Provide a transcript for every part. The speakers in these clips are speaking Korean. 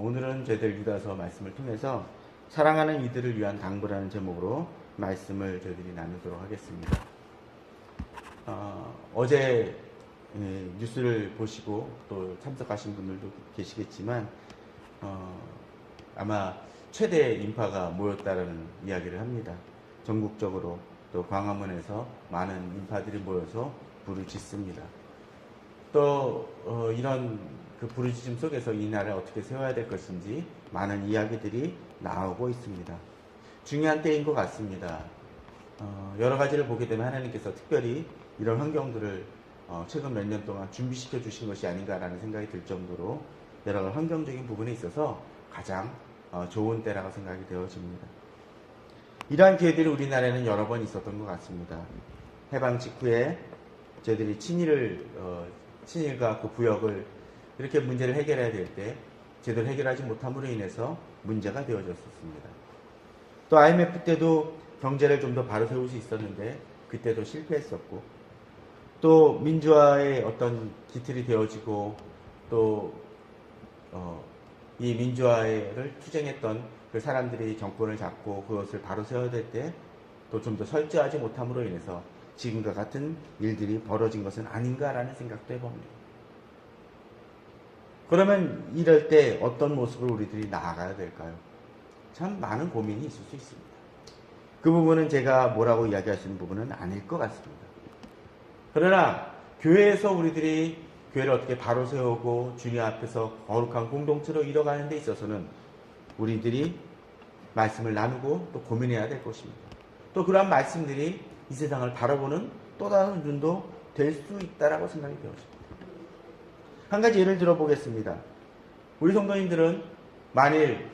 오늘은 저희들 유다서 말씀을 통해서 사랑하는 이들을 위한 당부라는 제목으로 말씀을 저희들이 나누도록 하겠습니다. 어제 뉴스를 보시고 또 참석하신 분들도 계시겠지만 아마 최대 인파가 모였다라는 이야기를 합니다. 전국적으로 또 광화문에서 많은 인파들이 모여서 불을 짓습니다. 또 이런 그 부르짖음 속에서 이 나라를 어떻게 세워야 될 것인지 많은 이야기들이 나오고 있습니다. 중요한 때인 것 같습니다. 여러 가지를 보게 되면 하나님께서 특별히 이런 환경들을 최근 몇 년 동안 준비시켜 주신 것이 아닌가라는 생각이 들 정도로 여러 가지 환경적인 부분에 있어서 가장 좋은 때라고 생각이 되어집니다. 이러한 기회들이 우리나라에는 여러 번 있었던 것 같습니다. 해방 직후에 저희들이 친일과 그 부역을 이렇게 문제를 해결해야 될 때 제대로 해결하지 못함으로 인해서 문제가 되어졌었습니다. 또 IMF 때도 경제를 좀 더 바로 세울 수 있었는데 그때도 실패했었고, 또 민주화의 어떤 기틀이 되어지고 또 이 민주화를 투쟁했던 그 사람들이 정권을 잡고 그것을 바로 세워야 될 때 또 좀 더 철저하지 못함으로 인해서 지금과 같은 일들이 벌어진 것은 아닌가라는 생각도 해봅니다. 그러면 이럴 때 어떤 모습으로 우리들이 나아가야 될까요? 참 많은 고민이 있을 수 있습니다. 그 부분은 제가 뭐라고 이야기할 수 있는 부분은 아닐 것 같습니다. 그러나 교회에서 우리들이 교회를 어떻게 바로 세우고 주님 앞에서 거룩한 공동체로 이뤄가는 데 있어서는 우리들이 말씀을 나누고 또 고민해야 될 것입니다. 또 그러한 말씀들이 이 세상을 바라보는 또 다른 눈도 될 수 있다라고 생각이 되었습니다. 한 가지 예를 들어보겠습니다. 우리 성도님들은 만일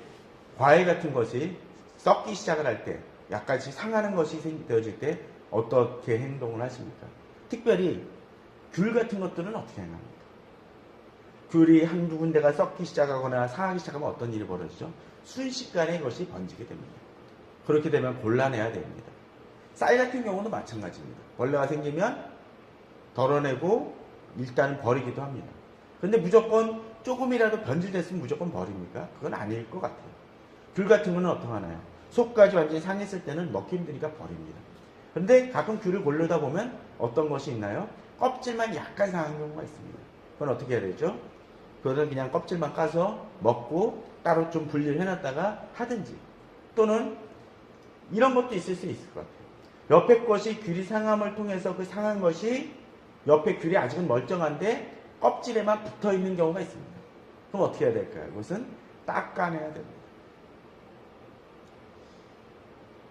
과일 같은 것이 썩기 시작을 할 때, 약간씩 상하는 것이 되어질 때 어떻게 행동을 하십니까? 특별히 귤 같은 것들은 어떻게 행합니까? 귤이 한두 군데가 썩기 시작하거나 상하기 시작하면 어떤 일이 벌어지죠? 순식간에 그것이 번지게 됩니다. 그렇게 되면 곤란해야 됩니다. 쌀 같은 경우도 마찬가지입니다. 벌레가 생기면 덜어내고 일단 버리기도 합니다. 그런데 무조건 조금이라도 변질됐으면 무조건 버립니까? 그건 아닐 것 같아요. 귤 같은 거는 어떡하나요? 속까지 완전히 상했을 때는 먹기 힘드니까 버립니다. 그런데 가끔 귤을 고르다 보면 어떤 것이 있나요? 껍질만 약간 상한 경우가 있습니다. 그건 어떻게 해야 되죠? 그거는 그냥 껍질만 까서 먹고 따로 좀 분리를 해놨다가 하든지, 또는 이런 것도 있을 수 있을 것 같아요. 옆에 것이 귤이 상함을 통해서 그 상한 것이 옆에 귤이 아직은 멀쩡한데 껍질에만 붙어 있는 경우가 있습니다. 그럼 어떻게 해야 될까요? 그것은 닦아내야 됩니다.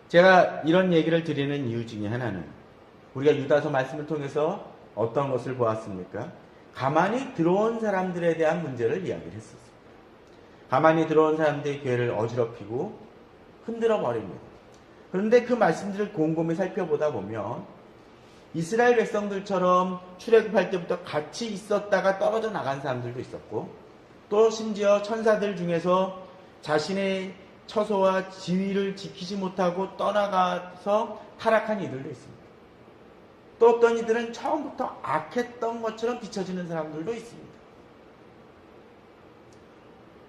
제가 이런 얘기를 드리는 이유 중에 하나는 우리가 유다서 말씀을 통해서 어떤 것을 보았습니까? 가만히 들어온 사람들에 대한 문제를 이야기를 했었습니다. 가만히 들어온 사람들이 교회를 어지럽히고 흔들어 버립니다. 그런데 그 말씀들을 곰곰이 살펴보다 보면 이스라엘 백성들처럼 출애굽할 때부터 같이 있었다가 떨어져 나간 사람들도 있었고, 또 심지어 천사들 중에서 자신의 처소와 지위를 지키지 못하고 떠나가서 타락한 이들도 있습니다. 또 어떤 이들은 처음부터 악했던 것처럼 비춰지는 사람들도 있습니다.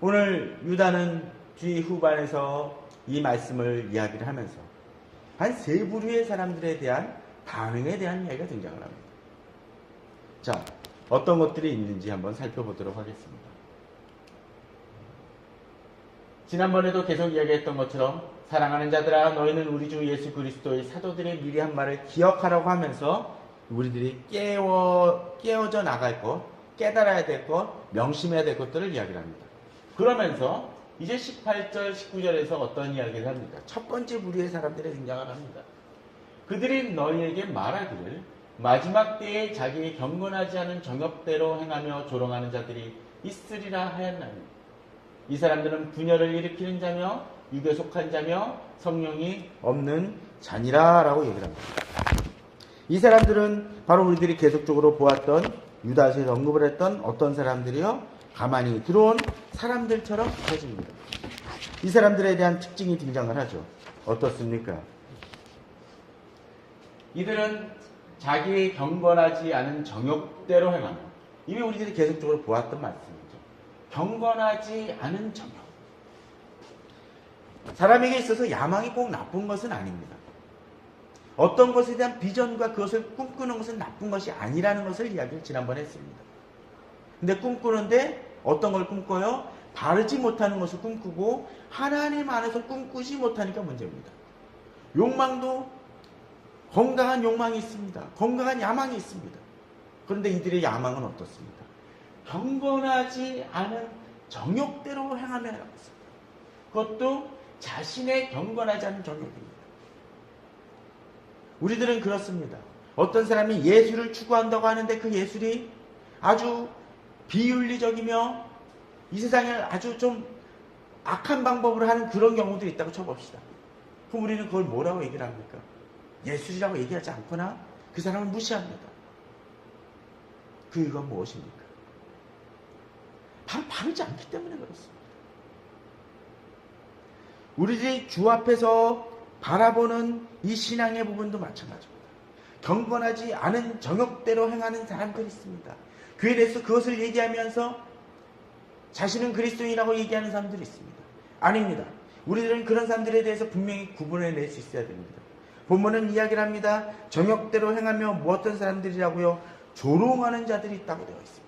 오늘 유다는 뒤 후반에서 이 말씀을 이야기를 하면서 한 세 부류의 사람들에 대한 반응에 대한 이야기가 등장을 합니다. 자, 어떤 것들이 있는지 한번 살펴보도록 하겠습니다. 지난번에도 계속 이야기했던 것처럼 사랑하는 자들아, 너희는 우리 주 예수 그리스도의 사도들의 미리 한 말을 기억하라고 하면서 우리들이 깨어져 나갈 것, 깨달아야 될 것, 명심해야 될 것들을 이야기를 합니다. 그러면서 이제 18절, 19절에서 어떤 이야기를 합니까? 첫 번째 부류의 사람들이 등장을 합니다. 그들이 너희에게 말하기를 마지막 때에 자기의 경건하지 않은 정욕대로 행하며 조롱하는 자들이 있으리라 하였나니, 이 사람들은 분열을 일으키는 자며 육에 속한 자며 성령이 없는 자니라 라고 얘기를 합니다. 이 사람들은 바로 우리들이 계속적으로 보았던 유다서에서 언급을 했던 어떤 사람들이요? 가만히 들어온 사람들처럼 비춰집니다. 이 사람들에 대한 특징이 등장을 하죠. 어떻습니까? 이들은 자기의 경건하지 않은 정욕대로 행하며, 이미 우리들이 계속적으로 보았던 말씀이죠. 경건하지 않은 정욕. 사람에게 있어서 야망이 꼭 나쁜 것은 아닙니다. 어떤 것에 대한 비전과 그것을 꿈꾸는 것은 나쁜 것이 아니라는 것을 이야기를 지난번에 했습니다. 근데 꿈꾸는데 어떤 걸 꿈꿔요? 바르지 못하는 것을 꿈꾸고 하나님 안에서 꿈꾸지 못하니까 문제입니다. 욕망도 건강한 욕망이 있습니다. 건강한 야망이 있습니다. 그런데 이들의 야망은 어떻습니까? 경건하지 않은 정욕대로 행하며 하라고 했습니다. 그것도 자신의 경건하지 않은 정욕입니다. 우리들은 그렇습니다. 어떤 사람이 예술을 추구한다고 하는데 그 예술이 아주 비윤리적이며 이 세상을 아주 좀 악한 방법으로 하는 그런 경우도 있다고 쳐봅시다. 그럼 우리는 그걸 뭐라고 얘기를 합니까? 예술이라고 얘기하지 않거나 그 사람을 무시합니다. 그 이유가 무엇입니까? 바로 바르지 않기 때문에 그렇습니다. 우리들이 주 앞에서 바라보는 이 신앙의 부분도 마찬가지입니다. 경건하지 않은 정욕대로 행하는 사람들이 있습니다. 그에 대해서 그것을 얘기하면서 자신은 그리스도인이라고 얘기하는 사람들이 있습니다. 아닙니다. 우리들은 그런 사람들에 대해서 분명히 구분해낼 수 있어야 됩니다. 본문은 이야기를 합니다. 정욕대로 행하며 뭐 어떤 사람들이라고요? 조롱하는 자들이 있다고 되어 있습니다.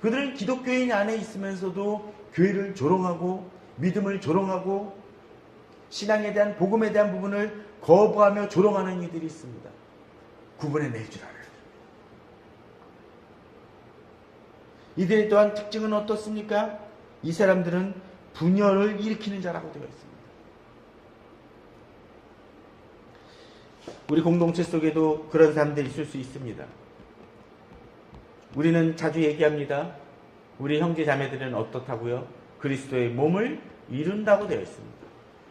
그들은 기독교인 안에 있으면서도 교회를 조롱하고 믿음을 조롱하고 신앙에 대한 복음에 대한 부분을 거부하며 조롱하는 이들이 있습니다. 구분해낼 줄 알아야 됩니다. 이들의 또한 특징은 어떻습니까? 이 사람들은 분열을 일으키는 자라고 되어 있습니다. 우리 공동체 속에도 그런 사람들이 있을 수 있습니다. 우리는 자주 얘기합니다. 우리 형제 자매들은 어떻다고요? 그리스도의 몸을 이룬다고 되어 있습니다.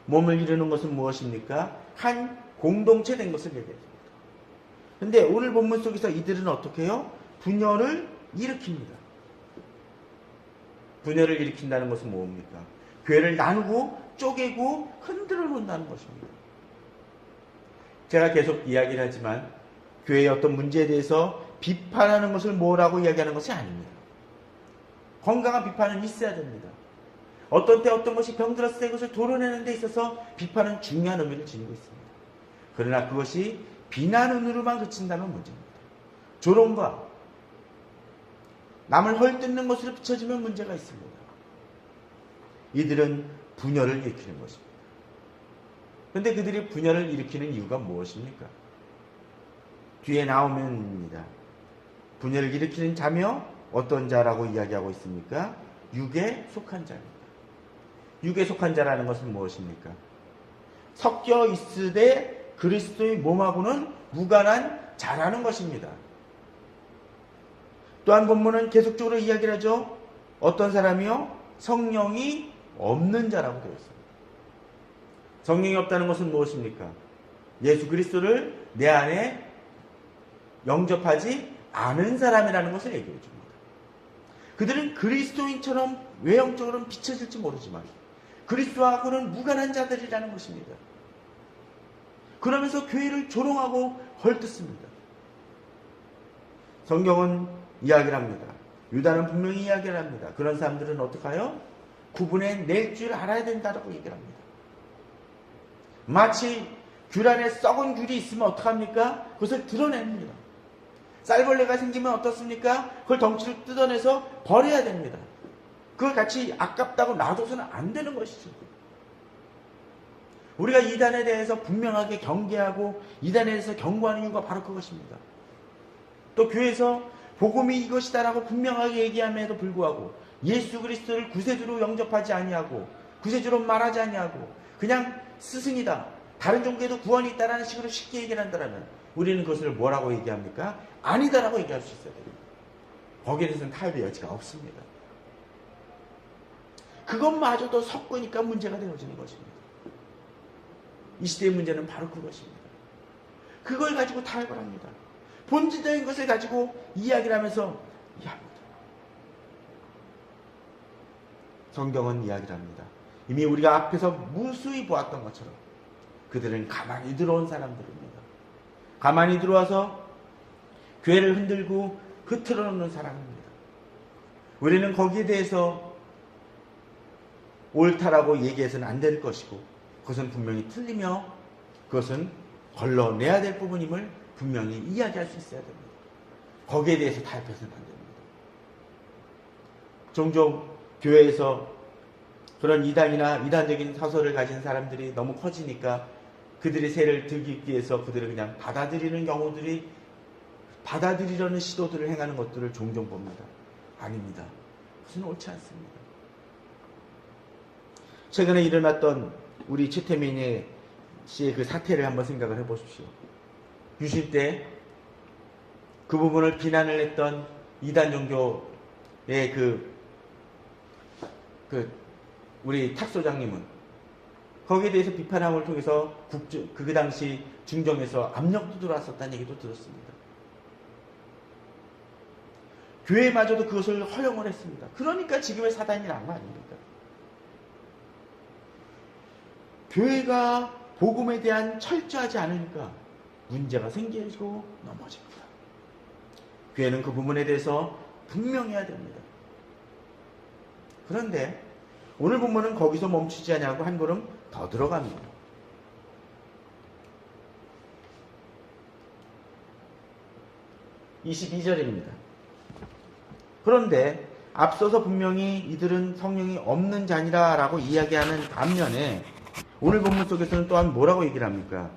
몸을 이루는 것은 무엇입니까? 한 공동체 된 것을 얘기합니다. 그런데 오늘 본문 속에서 이들은 어떻게 해요? 분열을 일으킵니다. 분열을 일으킨다는 것은 뭡니까? 교회를 나누고 쪼개고 흔들어 놓는다는 것입니다. 제가 계속 이야기를 하지만 교회의 어떤 문제에 대해서 비판하는 것을 뭐라고 이야기하는 것이 아닙니다. 건강한 비판은 있어야 됩니다. 어떤 때 어떤 것이 병들었을 때 그것을 도려내는 데 있어서 비판은 중요한 의미를 지니고 있습니다. 그러나 그것이 비난으로만 그친다면 문제입니다. 조롱과 남을 헐뜯는 것으로 비춰지면 문제가 있습니다. 이들은 분열을 일으키는 것입니다. 그런데 그들이 분열을 일으키는 이유가 무엇입니까? 뒤에 나오면입니다. 분열을 일으키는 자며 어떤 자라고 이야기하고 있습니까? 육에 속한 자입니다. 육에 속한 자라는 것은 무엇입니까? 섞여 있으되 그리스도의 몸하고는 무관한 자라는 것입니다. 또한 본문은 계속적으로 이야기를 하죠. 어떤 사람이요? 성령이 없는 자라고 되어 있습니다. 성령이 없다는 것은 무엇입니까? 예수 그리스도를 내 안에 영접하지 않은 사람이라는 것을 얘기해 줍니다. 그들은 그리스도인처럼 외형적으로는 비춰질지 모르지만 그리스도하고는 무관한 자들이라는 것입니다. 그러면서 교회를 조롱하고 헐뜯습니다. 성경은 이야기를 합니다. 유다는 분명히 이야기를 합니다. 그런 사람들은 어떡해요? 구분해낼 줄 알아야 된다고 얘기를 합니다. 마치 귤 안에 썩은 귤이 있으면 어떡합니까? 그것을 드러냅니다. 쌀벌레가 생기면 어떻습니까? 그걸 덩치를 뜯어내서 버려야 됩니다. 그걸 같이 아깝다고 놔둬서는 안 되는 것이죠. 우리가 이단에 대해서 분명하게 경계하고 이단에 대해서 경고하는 이유가 바로 그것입니다. 또 교회에서 복음이 이것이다라고 분명하게 얘기함에도 불구하고 예수 그리스도를 구세주로 영접하지 아니하고 구세주로 말하지 아니하고 그냥 스승이다, 다른 종교에도 구원이 있다라는 식으로 쉽게 얘기를 한다면 우리는 그것을 뭐라고 얘기합니까? 아니다라고 얘기할 수 있어야 됩니다. 거기에 대해서는 타협의 여지가 없습니다. 그것마저도 섞으니까 문제가 되어지는 것입니다. 이 시대의 문제는 바로 그것입니다. 그걸 가지고 타협을 합니다. 본질적인 것을 가지고 이야기를 하면서 이해합니다. 성경은 이야기를 합니다. 이미 우리가 앞에서 무수히 보았던 것처럼 그들은 가만히 들어온 사람들입니다. 가만히 들어와서 교회를 흔들고 흐트러 놓는 사람입니다. 우리는 거기에 대해서 옳다라고 얘기해서는 안 될 것이고 그것은 분명히 틀리며 그것은 걸러내야 될 부분임을 분명히 이야기할 수 있어야 됩니다. 거기에 대해서 타협해서는 안 됩니다. 종종 교회에서 그런 이단이나 이단적인 사설을 가진 사람들이 너무 커지니까 그들의 세를 들기 위해서 그들을 그냥 받아들이는 경우들이 받아들이려는 시도들을 행하는 것들을 종종 봅니다. 아닙니다. 그것은 옳지 않습니다. 최근에 일어났던 우리 최태민 씨의 그 사태를 한번 생각을 해보십시오. 유신 때 그 부분을 비난을 했던 이단 종교의 우리 탁소장님은 거기에 대해서 비판함을 통해서 그 당시 중정에서 압력도 들어왔었다는 얘기도 들었습니다. 교회마저도 그것을 허용을 했습니다. 그러니까 지금의 사단이 난 거 아닙니까? 교회가 복음에 대한 철저하지 않으니까 문제가 생기고 넘어집니다. 교회는 그 부분에 대해서 분명해야 됩니다. 그런데 오늘 본문은 거기서 멈추지 않냐고 한 걸음 더 들어갑니다. 22절입니다. 그런데 앞서서 분명히 이들은 성령이 없는 자니라 라고 이야기하는 반면에 오늘 본문 속에서는 또한 뭐라고 얘기를 합니까?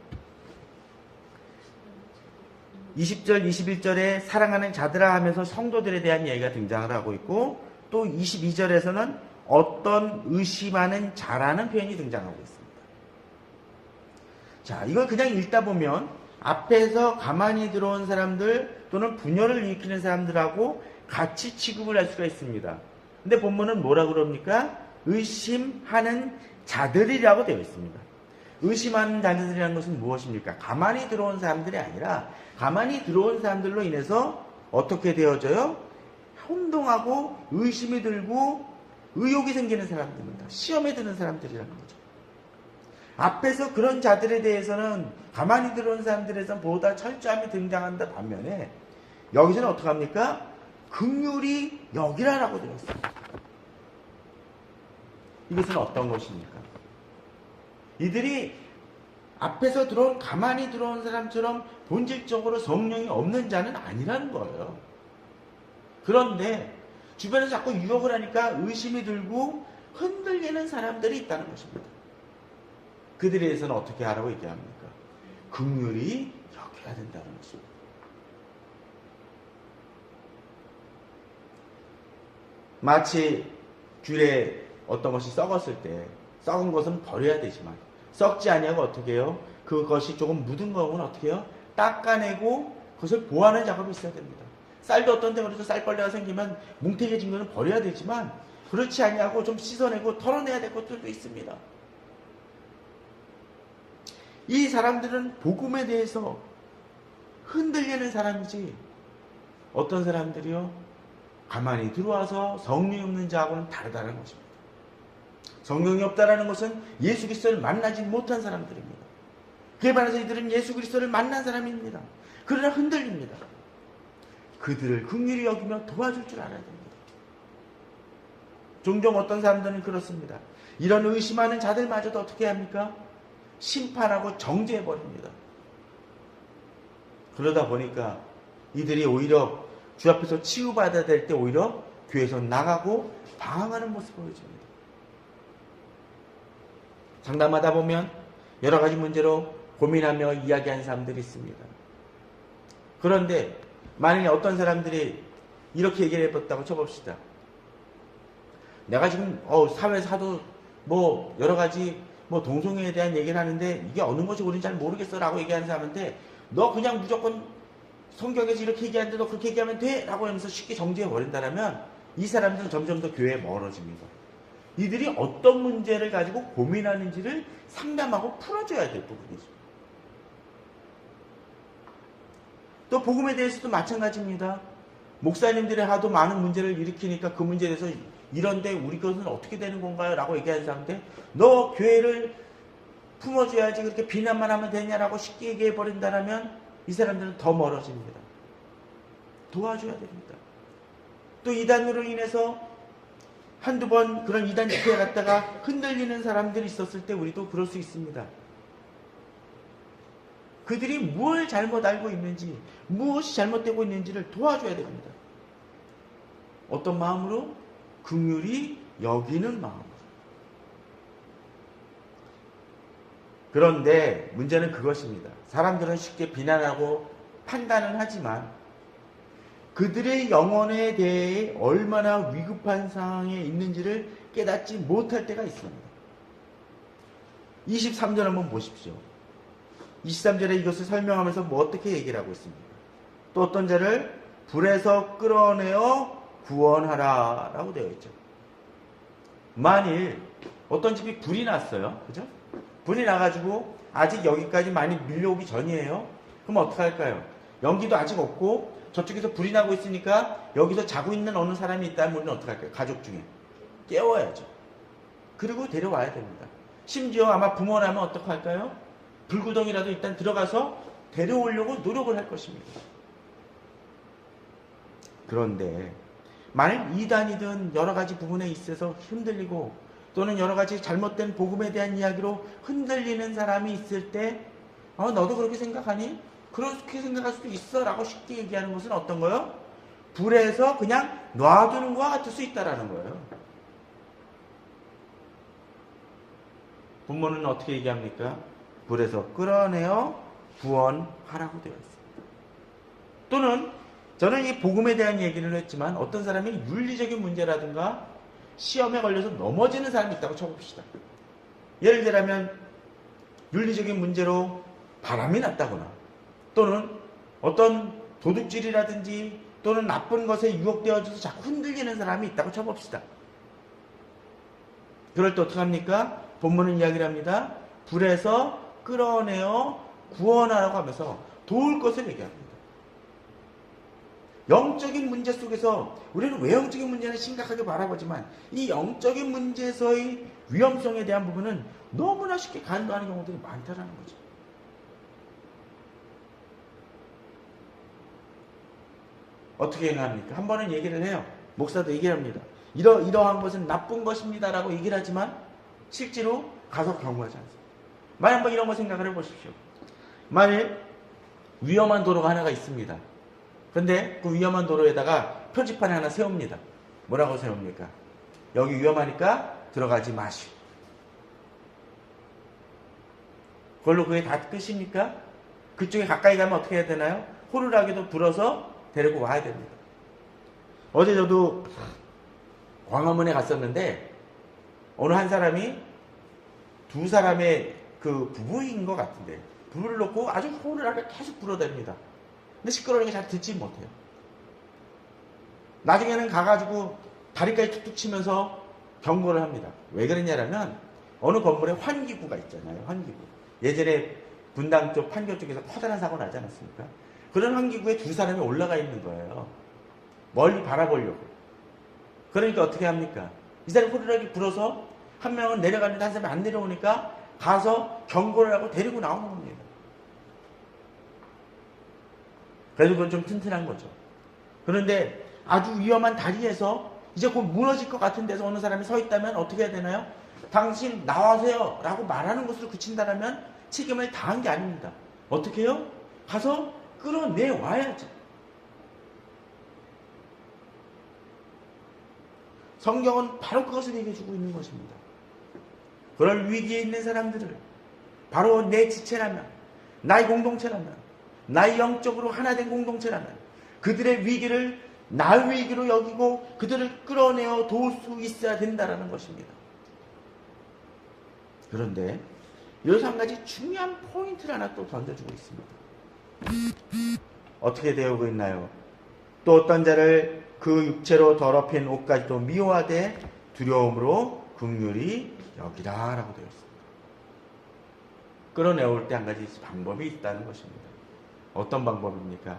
20절, 21절에 사랑하는 자들아 하면서 성도들에 대한 이야기가 등장을 하고 있고 또 22절에서는 어떤 의심하는 자라는 표현이 등장하고 있습니다. 자, 이걸 그냥 읽다 보면 앞에서 가만히 들어온 사람들 또는 분열을 일으키는 사람들하고 같이 취급을 할 수가 있습니다. 근데 본문은 뭐라 그럽니까? 의심하는 자들이라고 되어 있습니다. 의심하는 자들이라는 것은 무엇입니까? 가만히 들어온 사람들이 아니라 가만히 들어온 사람들로 인해서 어떻게 되어져요? 혼동하고 의심이 들고 의욕이 생기는 사람들입니다. 시험에 드는 사람들이라는 거죠. 앞에서 그런 자들에 대해서는 가만히 들어온 사람들에서는 보다 철저함이 등장한다 반면에 여기서는 어떻게 합니까? 긍휼히 여기라라고 되어 있습니다. 이것은 어떤 것입니까? 이들이 앞에서 가만히 들어온 사람처럼 본질적으로 성령이 없는 자는 아니라는 거예요. 그런데 주변에서 자꾸 유혹을 하니까 의심이 들고 흔들리는 사람들이 있다는 것입니다. 그들에 대해서는 어떻게 하라고 얘기합니까? 긍휼히 여겨야 된다는 것입니다. 마치 귤에 어떤 것이 썩었을 때 썩은 것은 버려야 되지만 썩지 아니하고 어떻게 해요? 그것이 조금 묻은 거는 어떻게 해요? 닦아내고 그것을 보완하는 작업이 있어야 됩니다. 쌀도 어떤 데 그래서 쌀벌레가 생기면 뭉태겨진 거는 버려야 되지만 그렇지 아니하고 좀 씻어내고 털어내야 될 것들도 있습니다. 이 사람들은 복음에 대해서 흔들리는 사람이지 어떤 사람들이요? 가만히 들어와서 성령이 없는 자하고는 다르다는 것입니다. 성령이 없다라는 것은 예수 그리스도를 만나지 못한 사람들입니다. 그에 반해서 이들은 예수 그리스도를 만난 사람입니다. 그러나 흔들립니다. 그들을 긍휼히 여기며 도와줄 줄 알아야 됩니다. 종종 어떤 사람들은 그렇습니다. 이런 의심하는 자들마저도 어떻게 합니까? 심판하고 정죄해버립니다. 그러다 보니까 이들이 오히려 주 앞에서 치유받아야 될 때 오히려 교회에서 나가고 방황하는 모습을 보여줍니다. 상담하다 보면 여러 가지 문제로 고민하며 이야기하는 사람들이 있습니다. 그런데 만약에 어떤 사람들이 이렇게 얘기를 해봤다고 쳐봅시다. 내가 지금 사회에서 하도 뭐 여러 가지 뭐 동성애에 대한 얘기를 하는데 이게 어느 것이 옳은지 잘 모르겠어 라고 얘기하는 사람한테 너 그냥 무조건 성경에서 이렇게 얘기하는데 너 그렇게 얘기하면 돼? 라고 하면서 쉽게 정지해버린다면 이 사람들은 점점 더 교회에 멀어집니다. 이들이 어떤 문제를 가지고 고민하는지를 상담하고 풀어줘야 될 부분이죠. 또 복음에 대해서도 마찬가지입니다. 목사님들이 하도 많은 문제를 일으키니까 그 문제에 대해서 이런데 우리 것은 어떻게 되는 건가요? 라고 얘기하는 사람한테 너 교회를 품어줘야지 그렇게 비난만 하면 되냐라고 쉽게 얘기해버린다면 이 사람들은 더 멀어집니다. 도와줘야 됩니다. 또 이단으로 인해서 한두 번 그런 이단 집회에 갔다가 흔들리는 사람들이 있었을 때 우리도 그럴 수 있습니다. 그들이 뭘 잘못 알고 있는지, 무엇이 잘못되고 있는지를 도와줘야 됩니다. 어떤 마음으로? 긍휼히 여기는 마음으로. 그런데 문제는 그것입니다. 사람들은 쉽게 비난하고 판단은 하지만 그들의 영혼에 대해 얼마나 위급한 상황에 있는지를 깨닫지 못할 때가 있습니다. 23절 한번 보십시오. 23절에 이것을 설명하면서 뭐 어떻게 얘기를 하고 있습니까? 또 어떤 자를 불에서 끌어내어 구원하라 라고 되어 있죠. 만일 어떤 집이 불이 났어요. 그죠? 불이 나가지고 아직 여기까지 많이 밀려오기 전이에요. 그럼 어떻게 할까요? 연기도 아직 없고 저쪽에서 불이 나고 있으니까 여기서 자고 있는 어느 사람이 있다면 우리는 어떻게 할까요? 가족 중에 깨워야죠. 그리고 데려와야 됩니다. 심지어 아마 부모라면 어떻게 할까요? 불구덩이라도 일단 들어가서 데려오려고 노력을 할 것입니다. 그런데 만일 이단이든 여러 가지 부분에 있어서 흔들리고 또는 여러 가지 잘못된 복음에 대한 이야기로 흔들리는 사람이 있을 때 너도 그렇게 생각하니? 그렇게 생각할 수도 있어 라고 쉽게 얘기하는 것은 어떤 거예요? 불에서 그냥 놔두는 것과 같을 수 있다라는 거예요. 본문은 어떻게 얘기합니까? 불에서 끌어내어 구원하라고 되어 있습니다. 또는 저는 이 복음에 대한 얘기를 했지만 어떤 사람이 윤리적인 문제라든가 시험에 걸려서 넘어지는 사람이 있다고 쳐봅시다. 예를 들면 윤리적인 문제로 바람이 났다거나 또는 어떤 도둑질이라든지 또는 나쁜 것에 유혹되어져서 자꾸 흔들리는 사람이 있다고 쳐봅시다. 그럴 때 어떻게 합니까? 본문은 이야기를 합니다. 불에서 끌어내어 구원하라고 하면서 도울 것을 얘기합니다. 영적인 문제 속에서 우리는 외형적인 문제는 심각하게 바라보지만 이 영적인 문제에서의 위험성에 대한 부분은 너무나 쉽게 간과하는 경우들이 많다는 거죠. 어떻게 행합니까? 한 번은 얘기를 해요. 목사도 얘기를 합니다. 이러한 것은 나쁜 것입니다 라고 얘기를 하지만 실제로 가서 경고하지 않습니다. 만약 한번 이런 거 생각을 해보십시오. 만일 위험한 도로가 하나가 있습니다. 근데 그 위험한 도로에다가 표지판을 하나 세웁니다. 뭐라고 세웁니까? 여기 위험하니까 들어가지 마시오. 그걸로 그게 다 끝입니까? 그쪽에 가까이 가면 어떻게 해야 되나요? 호루라기도 불어서 데리고 와야 됩니다. 어제 저도 광화문에 갔었는데 어느 한 사람이 두 사람의 그 부부인 것 같은데 불을 놓고 아주 호루라기를 계속 불어댑니다. 근데 시끄러우니까 잘 듣지 못해요. 나중에는 가가지고 다리까지 툭툭 치면서 경고를 합니다. 왜 그러냐면 어느 건물에 환기구가 있잖아요. 환기구. 예전에 분당 쪽 판교 쪽에서 커다란 사고 나지 않았습니까? 그런 환기구에 두 사람이 올라가 있는 거예요. 멀리 바라보려고. 그러니까 어떻게 합니까? 이 사람이 호루라기 불어서 한 명은 내려가는데 한 사람이 안 내려오니까 가서 경고를 하고 데리고 나오는 겁니다. 그래도 그건 좀 튼튼한 거죠. 그런데 아주 위험한 다리에서 이제 곧 무너질 것 같은 데서 어느 사람이 서 있다면 어떻게 해야 되나요? 당신 나와세요 라고 말하는 것으로 그친다면 책임을 다한 게 아닙니다. 어떻게 해요? 가서 끌어내와야죠. 성경은 바로 그것을 얘기해주고 있는 것입니다. 그럴 위기에 있는 사람들을 바로 내 지체라면, 나의 공동체라면, 나의 영적으로 하나된 공동체라면 그들의 위기를 나의 위기로 여기고 그들을 끌어내어 도울 수 있어야 된다는 것입니다. 그런데 여기서 한 가지 중요한 포인트를 하나 또 던져주고 있습니다. 어떻게 되어오고 있나요? 또 어떤 자를 그 육체로 더럽힌 옷까지도 미워하되 두려움으로 긍휼히 여기라 라고 되어 있습니다. 끌어내올 때 한 가지 방법이 있다는 것입니다. 어떤 방법입니까?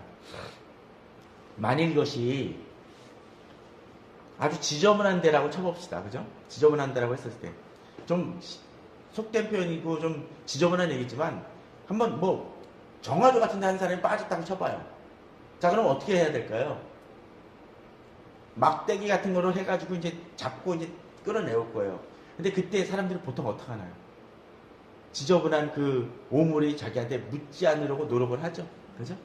만일 이것이 아주 지저분한 데라고 쳐봅시다. 그죠? 지저분한 데라고 했을 때 좀 속된 표현이고 좀 지저분한 얘기지만 한번 뭐 정화조 같은 데 한 사람이 빠졌다고 쳐봐요. 자, 그럼 어떻게 해야 될까요? 막대기 같은 거로 해가지고 이제 잡고 이제 끌어내올 거예요. 근데 그때 사람들이 보통 어떻게 하나요? 지저분한 그 오물이 자기한테 묻지 않으려고 노력을 하죠. 그죠?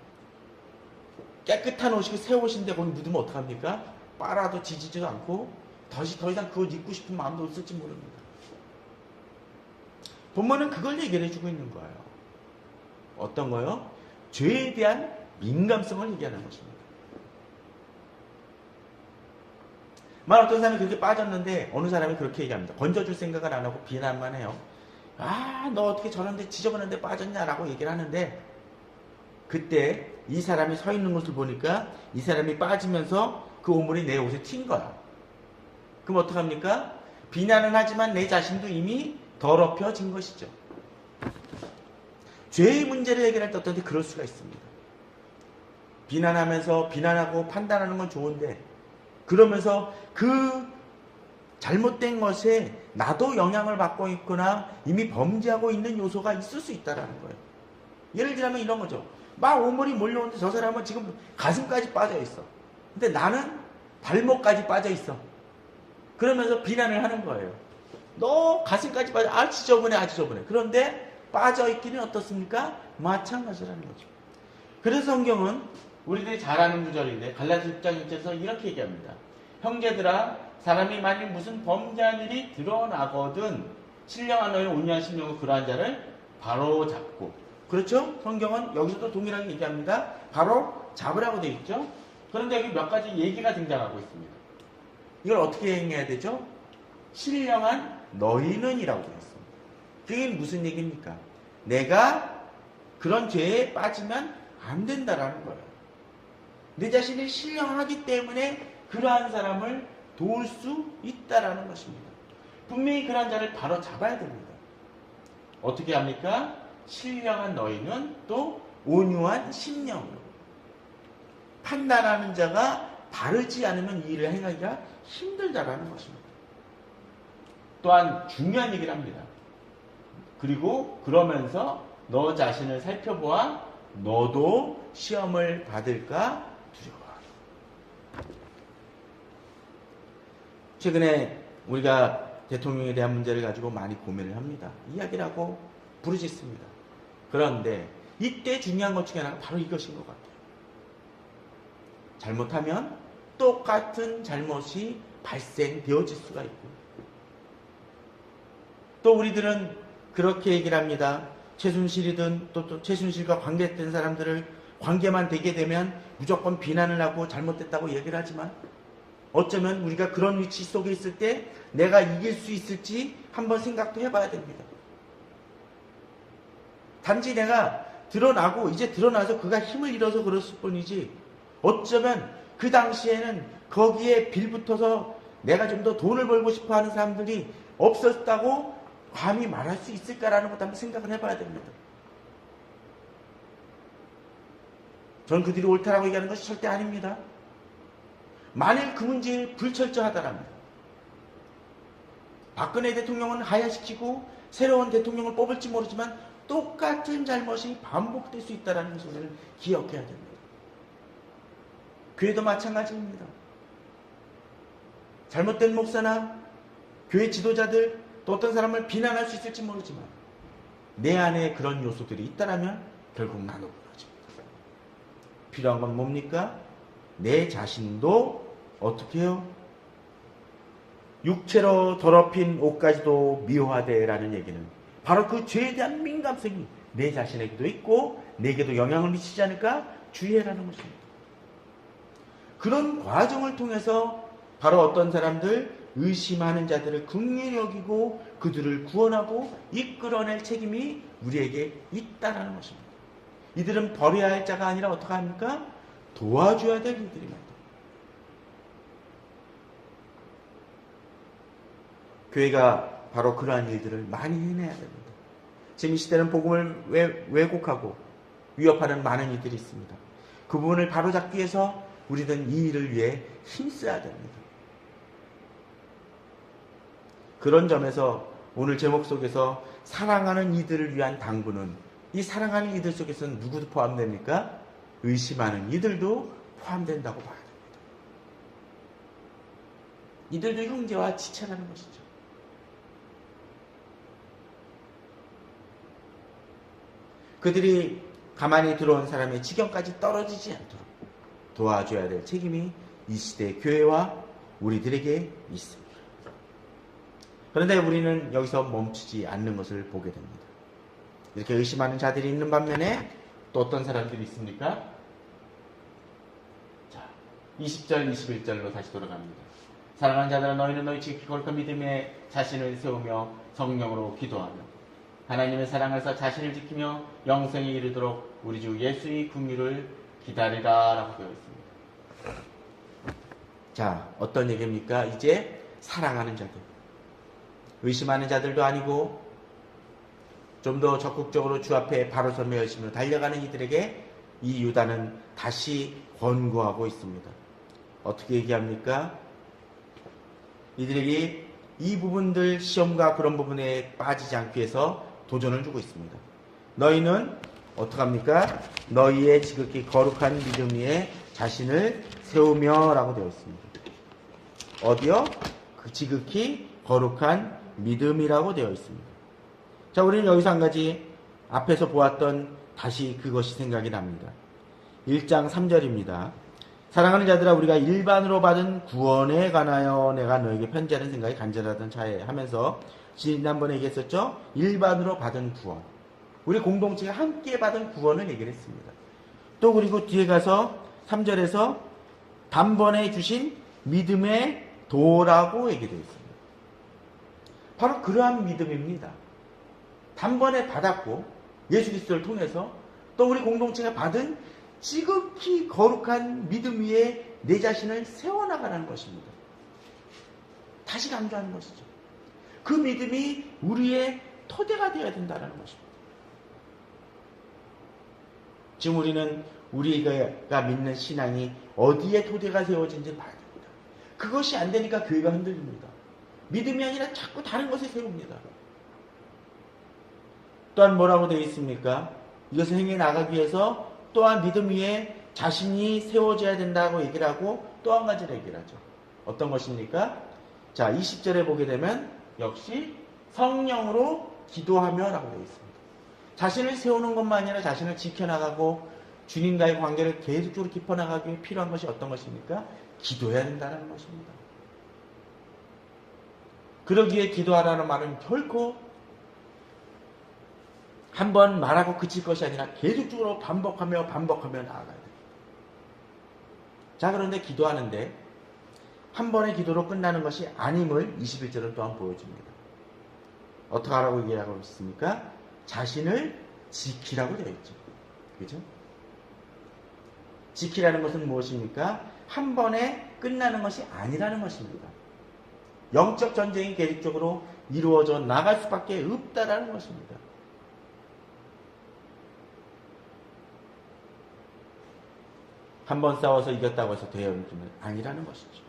깨끗한 옷이고 새 옷인데 거기 묻으면 어떡합니까? 빨아도 지지지도 않고 더 이상 그 옷 입고 싶은 마음도 없을지 모릅니다. 본문은 그걸 얘기를 해주고 있는 거예요. 어떤 거요? 죄에 대한 민감성을 얘기하는 것입니다. 만 어떤 사람이 그렇게 빠졌는데 어느 사람이 그렇게 얘기합니다. 건져줄 생각을 안 하고 비난만 해요. 아, 너 어떻게 저런데 지저분한데 빠졌냐라고 얘기를 하는데 그때 이 사람이 서 있는 것을 보니까 이 사람이 빠지면서 그 오물이 내 옷에 튄 거야. 그럼 어떡합니까? 비난은 하지만 내 자신도 이미 더럽혀진 것이죠. 죄의 문제를 해결할 때 어떤 때 그럴 수가 있습니다. 비난하고 판단하는 건 좋은데 그러면서 그 잘못된 것에 나도 영향을 받고 있거나 이미 범죄하고 있는 요소가 있을 수 있다는 거예요. 예를 들면 이런 거죠. 막 오물이 몰려오는데 저 사람은 지금 가슴까지 빠져 있어. 근데 나는 발목까지 빠져 있어. 그러면서 비난을 하는 거예요. 너 가슴까지 빠져. 아, 지저분해. 그런데 빠져 있기는 어떻습니까? 마찬가지라는 거죠. 그래서 성경은 우리들이 잘 아는 구절인데 갈라디아 6장 6절에서 이렇게 얘기합니다. 형제들아, 사람이 만일 무슨 범죄한 일이 드러나거든 신령한 너희는 온유한 심령으로 그러한 자를 바로 잡고. 그렇죠? 성경은 여기서도 동일하게 얘기합니다. 바로 잡으라고 되어 있죠. 그런데 여기 몇 가지 얘기가 등장하고 있습니다. 이걸 어떻게 행해야 되죠? 신령한 너희는 이라고 되어 있습니다. 그게 무슨 얘기입니까? 내가 그런 죄에 빠지면 안 된다라는 거예요. 내 자신이 신령하기 때문에 그러한 사람을 도울 수 있다라는 것입니다. 분명히 그러한 자를 바로 잡아야 됩니다. 어떻게 합니까? 신령한 너희는 또 온유한 심령으로. 판단하는 자가 바르지 않으면 이 일을 행하기가 힘들다라는 것입니다. 또한 중요한 얘기를 합니다. 그리고 그러면서 너 자신을 살펴보아 너도 시험을 받을까 두려워하라. 최근에 우리가 대통령에 대한 문제를 가지고 많이 고민을 합니다. 이야기를 하고 부르짖습니다. 그런데 이때 중요한 것 중에 하나가 바로 이것인 것 같아요. 잘못하면 똑같은 잘못이 발생되어질 수가 있고, 또 우리들은 그렇게 얘기를 합니다. 최순실이든 또 최순실과 관계된 사람들을 관계만 되게 되면 무조건 비난을 하고 잘못됐다고 얘기를 하지만 어쩌면 우리가 그런 위치 속에 있을 때 내가 이길 수 있을지 한번 생각도 해봐야 됩니다. 단지 내가 드러나고 이제 드러나서 그가 힘을 잃어서 그랬을 뿐이지 어쩌면 그 당시에는 거기에 빌붙어서 내가 좀 더 돈을 벌고 싶어 하는 사람들이 없었다고 감히 말할 수 있을까라는 것도 한번 생각을 해봐야 됩니다. 저는 그들이 옳다라고 얘기하는 것이 절대 아닙니다. 만일 그 문제에 불철저하다라면 박근혜 대통령은 하야시키고 새로운 대통령을 뽑을지 모르지만 똑같은 잘못이 반복될 수 있다는 것을 우리는 기억해야 됩니다. 교회도 마찬가지입니다. 잘못된 목사나 교회 지도자들 또 어떤 사람을 비난할 수 있을지 모르지만 내 안에 그런 요소들이 있다라면 결국 나눠 부러집니다. 필요한 건 뭡니까? 내 자신도 어떻게 해요? 육체로 더럽힌 옷까지도 미워하되라는 얘기는 바로 그 죄에 대한 민감성이 내 자신에게도 있고 내게도 영향을 미치지 않을까 주의해라는 것입니다. 그런 과정을 통해서 바로 어떤 사람들 의심하는 자들을 긍휼히 여기고 그들을 구원하고 이끌어낼 책임이 우리에게 있다는 것입니다. 이들은 버려야 할 자가 아니라 어떻게 합니까? 도와줘야 될 이들입니다. 교회가 바로 그러한 일들을 많이 해내야 됩니다. 지금 이 시대는 복음을 왜곡하고 위협하는 많은 이들이 있습니다. 그 부분을 바로잡기 위해서 우리는 이 일을 위해 힘써야 됩니다. 그런 점에서 오늘 제목 속에서 사랑하는 이들을 위한 당부는 이 사랑하는 이들 속에서는 누구도 포함됩니까? 의심하는 이들도 포함된다고 봐야 됩니다. 이들도 형제와 지체라는 것이죠. 그들이 가만히 들어온 사람의 지경까지 떨어지지 않도록 도와줘야 될 책임이 이 시대 교회와 우리들에게 있습니다. 그런데 우리는 여기서 멈추지 않는 것을 보게 됩니다. 이렇게 의심하는 자들이 있는 반면에 또 어떤 사람들이 있습니까? 자, 20절, 21절로 다시 돌아갑니다. 사랑하는 자들아, 너희는 너희 지극히 거룩한 믿음에 자신을 세우며 성령으로 기도하며 하나님의 사랑에서 자신을 지키며 영생에 이르도록 우리 주 예수의 긍휼을 기다리라 라고 되어 있습니다. 자, 어떤 얘기입니까? 이제 사랑하는 자들, 의심하는 자들도 아니고 좀 더 적극적으로 주 앞에 바로 서며 열심으로 달려가는 이들에게 이 유다는 다시 권고하고 있습니다. 어떻게 얘기합니까? 이들에게 이 부분들, 시험과 그런 부분에 빠지지 않기 위해서 도전을 주고 있습니다. 너희는 어떡합니까? 너희의 지극히 거룩한 믿음 위에 자신을 세우며 라고 되어 있습니다. 어디요? 그 지극히 거룩한 믿음이라고 되어 있습니다. 자, 우리는 여기서 한 가지 앞에서 보았던 다시 그것이 생각이 납니다. 1장 3절입니다. 사랑하는 자들아, 우리가 일반으로 받은 구원에 관하여 내가 너에게 편지하는 생각이 간절하던 차에 하면서 지난번에 얘기했었죠? 일반으로 받은 구원. 우리 공동체가 함께 받은 구원을 얘기를 했습니다. 또 그리고 뒤에 가서 3절에서 단번에 주신 믿음의 도라고 얘기되어 있습니다. 바로 그러한 믿음입니다. 단번에 받았고 예수 그리스도를 통해서 또 우리 공동체가 받은 지극히 거룩한 믿음 위에 내 자신을 세워나가는 것입니다. 다시 강조하는 것이죠. 그 믿음이 우리의 토대가 되어야 된다는 것입니다. 지금 우리는 우리가 믿는 신앙이 어디에 토대가 세워진지 봐야 됩니다. 그것이 안 되니까 교회가 흔들립니다. 믿음이 아니라 자꾸 다른 것에 세웁니다. 또한 뭐라고 되어 있습니까? 이것을 행해 나가기 위해서 또한 믿음 위에 자신이 세워져야 된다고 얘기를 하고 또 한 가지를 얘기를 하죠. 어떤 것입니까? 자, 20절에 보게 되면 역시 성령으로 기도하며 라고 되어 있습니다. 자신을 세우는 것만 아니라 자신을 지켜나가고 주님과의 관계를 계속적으로 깊어나가기 위해 필요한 것이 어떤 것입니까? 기도해야 된다는 것입니다. 그러기에 기도하라는 말은 결코 한 번 말하고 그칠 것이 아니라 계속적으로 반복하며 나아가야 돼요. 자, 그런데 기도하는데 한 번의 기도로 끝나는 것이 아님을 21절은 또한 보여줍니다. 어떻게 하라고 얘기하고 있습니까? 자신을 지키라고 되어 있죠. 그죠? 지키라는 것은 무엇입니까? 한 번에 끝나는 것이 아니라는 것입니다. 영적 전쟁이 계속적으로 이루어져 나갈 수밖에 없다라는 것입니다. 한 번 싸워서 이겼다고 해서 되어는 아니라는 것이죠.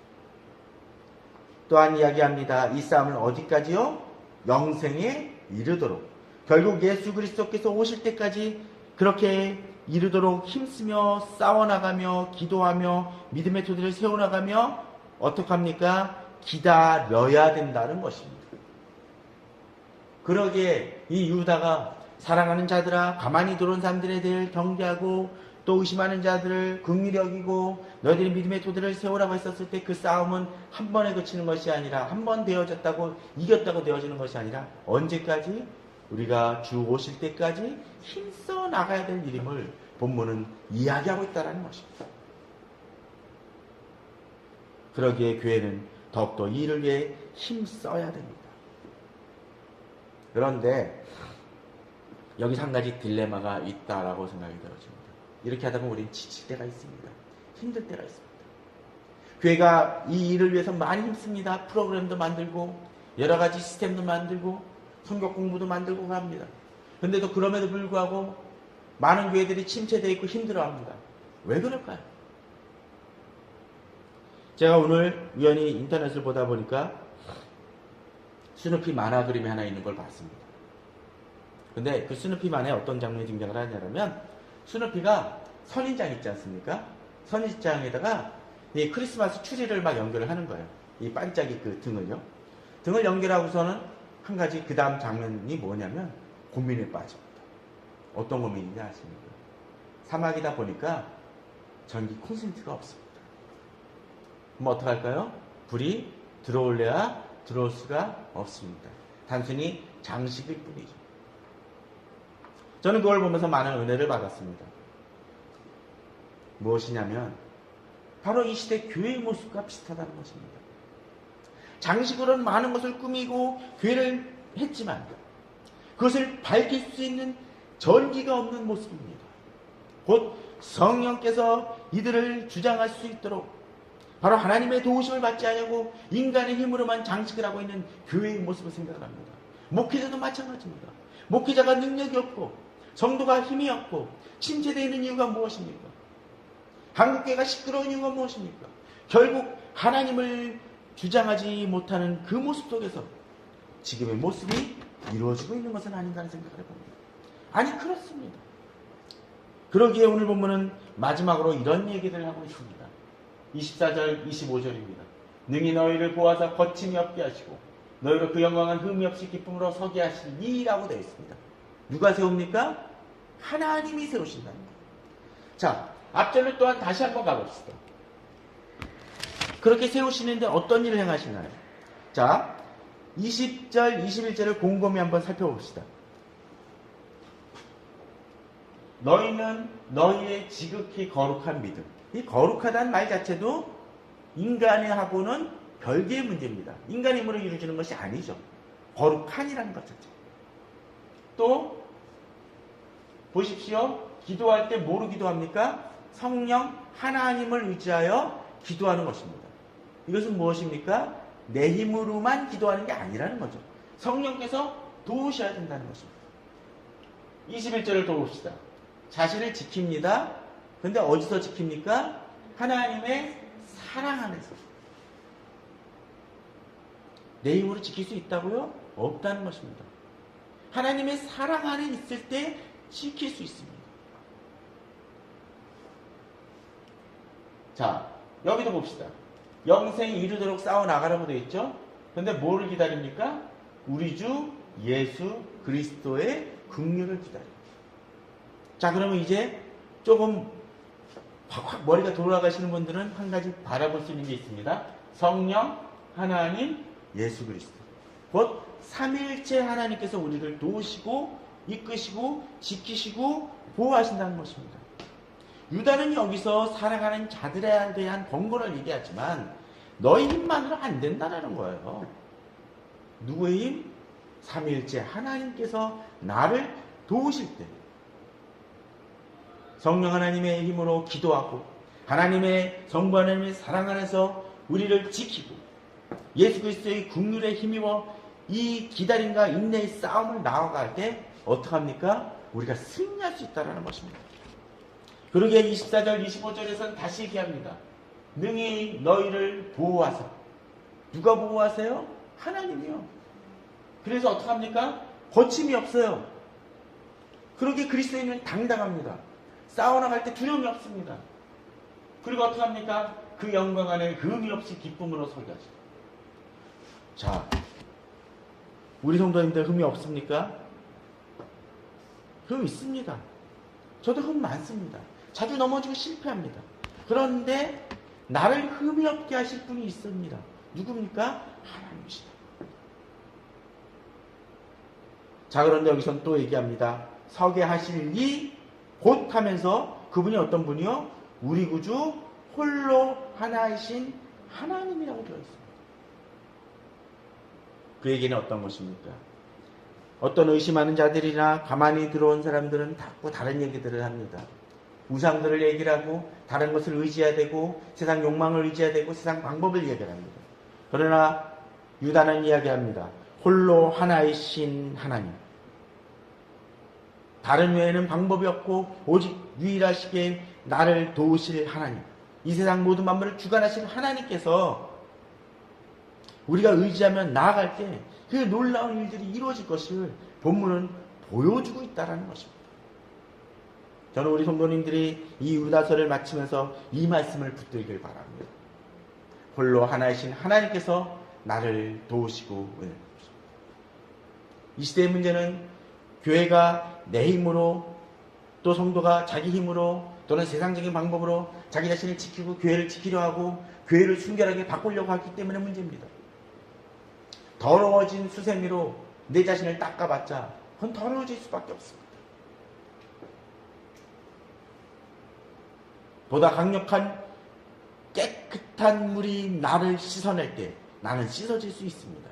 또한 이야기합니다. 이 싸움을 어디까지요? 영생에 이르도록. 결국 예수 그리스도께서 오실 때까지 그렇게 이르도록 힘쓰며 싸워나가며 기도하며 믿음의 토대를 세워나가며 어떡합니까? 기다려야 된다는 것입니다. 그러기에 이 유다가 사랑하는 자들아, 가만히 들어온 사람들에 대해 경계하고 또 의심하는 자들을 긍휼히 여기고 너희들이 믿음의 토대를 세우라고 했었을 때 그 싸움은 한 번에 그치는 것이 아니라 한 번 되어졌다고 이겼다고 되어지는 것이 아니라 언제까지? 우리가 주 오실 때까지 힘써 나가야 될 일임을 본문은 이야기하고 있다는 것입니다. 그러기에 교회는 더욱더 이 일을 위해 힘써야 됩니다. 그런데 여기서 한 가지 딜레마가 있다라고 생각이 들어집니다. 이렇게 하다 보면 우리는 지칠 때가 있습니다. 힘들 때가 있습니다. 교회가 이 일을 위해서 많이 힘씁니다. 프로그램도 만들고 여러 가지 시스템도 만들고 성경 공부도 만들고 합니다. 그런데도 그럼에도 불구하고 많은 교회들이 침체되어 있고 힘들어합니다. 왜 그럴까요? 제가 오늘 우연히 인터넷을 보다 보니까 스누피 만화 그림이 하나 있는 걸 봤습니다. 근데 그 스누피 만화에 어떤 장면이 등장을 하냐면 스누피가 선인장 있지 않습니까? 선인장에다가 이 크리스마스 추리를 막 연결을 하는 거예요. 이 반짝이 그 등을요. 등을 연결하고서는 한 가지 그 다음 장면이 뭐냐면 고민에 빠집니다. 어떤 고민인지 아십니까? 사막이다 보니까 전기 콘센트가 없습니다. 그럼 어떡할까요? 불이 들어올래야 들어올 수가 없습니다. 단순히 장식일 뿐이죠. 저는 그걸 보면서 많은 은혜를 받았습니다. 무엇이냐면 바로 이 시대 교회의 모습과 비슷하다는 것입니다. 장식으로는 많은 것을 꾸미고 교회를 했지만 그것을 밝힐 수 있는 전기가 없는 모습입니다. 곧 성령께서 이들을 주장할 수 있도록 바로 하나님의 도우심을 받지 않냐고 인간의 힘으로만 장식을 하고 있는 교회의 모습을 생각을 합니다. 목회자도 마찬가지입니다. 목회자가 능력이 없고 성도가 힘이 없고 침체되어 있는 이유가 무엇입니까? 한국교회가 시끄러운 이유가 무엇입니까? 결국 하나님을 주장하지 못하는 그 모습 속에서 지금의 모습이 이루어지고 있는 것은 아닌가 하는 생각을 해봅니다. 아니 그렇습니다. 그러기에 오늘 본문은 마지막으로 이런 얘기를 하고 있습니다. 24절 25절입니다. 능히 너희를 보아서 거침이 없게 하시고 너희로 그 영광은 흠이 없이 기쁨으로 서게 하시니라고 되어 있습니다. 누가 세웁니까? 하나님이 세우신다는 거예요. 자, 앞절을 또한 다시 한번 가봅시다. 그렇게 세우시는데 어떤 일을 행하시나요? 자, 20절, 21절을 곰곰이 한번 살펴봅시다. 너희는 너희의 지극히 거룩한 믿음. 이 거룩하다는 말 자체도 인간하고는 별개의 문제입니다. 인간의 힘으로 이루어지는 것이 아니죠. 거룩한이라는 것 자체. 또 보십시오. 기도할 때 뭐로 기도합니까? 성령 하나님을 의지하여 기도하는 것입니다. 이것은 무엇입니까? 내 힘으로만 기도하는 게 아니라는 거죠. 성령께서 도우셔야 된다는 것입니다. 21절을 또 봅시다. 자신을 지킵니다. 근데 어디서 지킵니까? 하나님의 사랑 안에서. 내 힘으로 지킬 수 있다고요? 없다는 것입니다. 하나님의 사랑 안에 있을 때 지킬 수 있습니다. 자, 여기도 봅시다. 영생에 이르도록 싸워나가라고 되어 있죠? 근데 뭐를 기다립니까? 우리 주 예수 그리스도의 긍휼을 기다립니다. 자, 그러면 이제 조금 확 머리가 돌아가시는 분들은 한 가지 바라볼 수 있는 게 있습니다. 성령, 하나님, 예수 그리스도. 곧 삼위일체 하나님께서 우리를 도우시고 이끄시고 지키시고 보호하신다는 것입니다. 유다는 여기서 살아가는 자들에 대한 권고를 얘기하지만 너희 힘만으로 안 된다는 거예요. 누구의 힘? 삼위일체 하나님께서 나를 도우실 때 성령 하나님의 힘으로 기도하고 하나님의 성부 하나님의 사랑 안에서 우리를 지키고 예수 그리스도의 긍휼에 힘입어 이 기다림과 인내의 싸움을 나아갈 때 어떡합니까? 우리가 승리할 수 있다는 것입니다. 그러기에 24절 25절에서는 다시 얘기합니다. 능히 너희를 보호하사. 누가 보호하세요? 하나님이요. 그래서 어떡합니까? 거침이 없어요. 그러기에 그리스도인은 당당합니다. 싸워나갈 때 두려움이 없습니다. 그리고 어떡합니까? 그 영광 안에 흠이 없이 기쁨으로 서게 하시고. 자, 우리 성도님들 흠이 없습니까? 흠 있습니다. 저도 흠 많습니다. 자주 넘어지고 실패합니다. 그런데 나를 흠이 없게 하실 분이 있습니다. 누굽니까? 하나님이시다. 자, 그런데 여기서는 또 얘기합니다. 서게 하실 이 곧 하면서 그분이 어떤 분이요? 우리 구주 홀로 하나이신 하나님이라고 되어 있습니다. 그 얘기는 어떤 것입니까? 어떤 의심하는 자들이나 가만히 들어온 사람들은 자꾸 다른 얘기들을 합니다. 우상들을 얘기를 하고 다른 것을 의지해야 되고 세상 욕망을 의지해야 되고 세상 방법을 얘기합니다. 그러나 유다는 이야기합니다. 홀로 하나이신 하나님. 다른 외에는 방법이 없고 오직 유일하시게 나를 도우실 하나님. 이 세상 모든 만물을 주관하신 하나님께서 우리가 의지하면 나아갈 때 그 놀라운 일들이 이루어질 것을 본문은 보여주고 있다는 것입니다. 저는 우리 성도님들이 이 유다서를 마치면서 이 말씀을 붙들길 바랍니다. 홀로 하나이신 하나님께서 나를 도우시고 은혜를 주십니다. 이 시대의 문제는 교회가 내 힘으로 또 성도가 자기 힘으로 또는 세상적인 방법으로 자기 자신을 지키고 교회를 지키려 하고 교회를 순결하게 바꾸려고 하기 때문에 문제입니다. 더러워진 수세미로 내 자신을 닦아봤자 그건 더러워질 수밖에 없습니다. 보다 강력한 깨끗한 물이 나를 씻어낼 때 나는 씻어질 수 있습니다.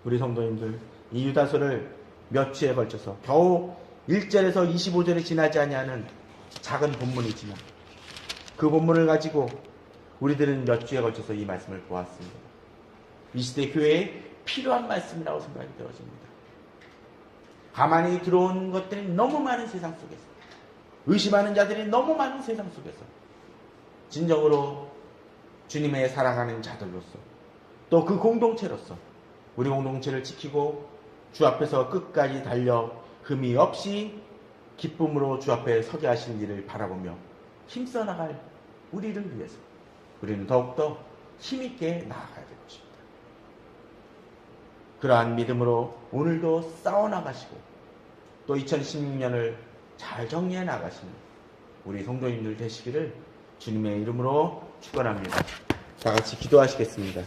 우리 성도님들, 이 유다서를 몇 주에 걸쳐서 겨우 1절에서 25절이 지나지 아니하는 작은 본문이지만 그 본문을 가지고 우리들은 몇 주에 걸쳐서 이 말씀을 보았습니다. 이 시대 교회에 필요한 말씀이라고 생각이 되어집니다. 가만히 들어온 것들이 너무 많은 세상 속에서, 의심하는 자들이 너무 많은 세상 속에서 진정으로 주님의 사랑하는 자들로서 또 그 공동체로서 우리 공동체를 지키고 주 앞에서 끝까지 달려 흠이 없이 기쁨으로 주 앞에 서게 하실 일을 바라보며 힘써 나갈 우리를 위해서 우리는 더욱더 힘있게 나아가야 될 것입니다. 그러한 믿음으로 오늘도 싸워나가시고 또 2016년을 잘 정리해 나가시는 우리 성도님들 되시기를 주님의 이름으로 축원합니다. 다 같이 기도하시겠습니다.